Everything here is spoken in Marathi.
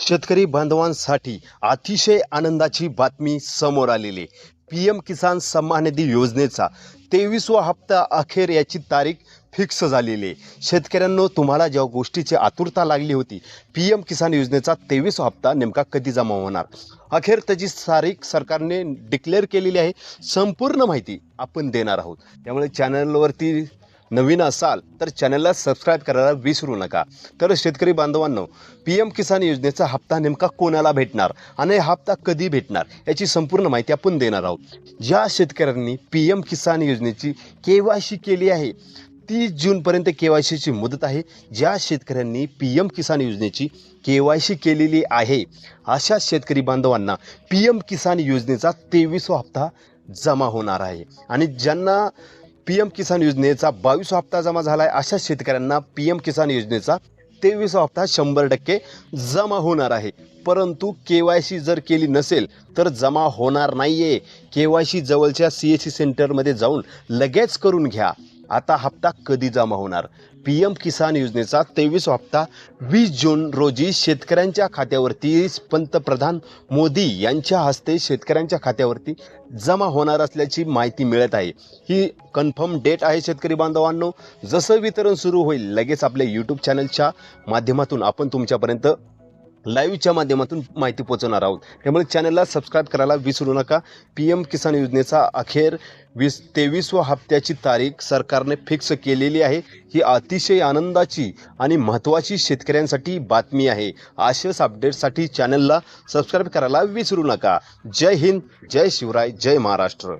शेतकरी बांधवांसाठी अतिशय आनंदाची बातमी समोर आलेली पी.एम. किसान सन्मान निधी योजनेचा 23वा हप्ता अखेर याची तारीख फिक्स झालेली आहे. शेतकऱ्यांनो, तुम्हाला ज्या गोष्टीची आतुरता लागली होती, पी.एम. किसान योजनेचा 23वा हप्ता नेमका कधी जमा होणार, अखेर त्याची तारीख सरकारने डिक्लेअर केलेली आहे. संपूर्ण माहिती आपण देणार आहोत. त्यामुळे चॅनलवरती नवीन असाल तर चॅनलला सबस्क्राईब करायला विसरू नका. तर शेतकरी बांधवांनो, पी.एम. किसान योजनेचा हप्ता नेमका कोणाला भेटणार आणि हप्ता कधी भेटणार याची संपूर्ण माहिती आपण देणार आहोत. ज्या शेतकऱ्यांनी पी.एम. किसान योजनेची के.वाय.सी केली आहे, 30 जूनपर्यंत के.वाय.सीची मुदत आहे. ज्या शेतकऱ्यांनी पी.एम. किसान योजनेची के.वाय.सी केलेली आहे, अशा शेतकरी बांधवांना पी.एम. किसान योजनेचा 23वा हप्ता जमा होणार आहे. आणि ज्यांना पी.एम. किसान योजनेचा 22वा हप्ता जमा झाला आहे, अशा शेतकऱ्यांना पी.एम. किसान योजनेचा 23वा हप्ता 100% जमा होणार आहे. परंतु के.वाय.सी जर केली नसेल तर जमा होणार नाही आहे. के.वाय.सी जवळच्या CSC सेंटरमध्ये जाऊन लगेच करून घ्या. आता हप्ता कधी जमा होणार? पी.एम. किसान योजनेचा 23वा हप्ता 20 जून रोजी शेतकऱ्यांच्या खात्यावरती पंतप्रधान मोदी यांच्या हस्ते शेतकऱ्यांच्या खात्यावरती जमा होणार असल्याची माहिती मिळत आहे. ही कन्फर्म डेट आहे. शेतकरी बांधवांनो, जसं वितरण सुरू होईल लगेच आपल्या यूट्यूब चॅनलच्या माध्यमातून आपण तुमच्यापर्यंत लाईव्हच्या माध्यमातून माहिती पोहोचवणार आहोत. त्यामुळे चॅनलला सबस्क्राईब करायला विसरू नका. पी.एम. किसान योजनेचा अखेर 23वा हप्त्याची तारीख सरकारने फिक्स केलेली आहे. ही अतिशय आनंदाची आणि महत्त्वाची शेतकऱ्यांसाठी बातमी आहे. अशाच अपडेट्ससाठी चॅनलला सबस्क्राईब करायला विसरू नका. जय हिंद, जय शिवराय, जय महाराष्ट्र.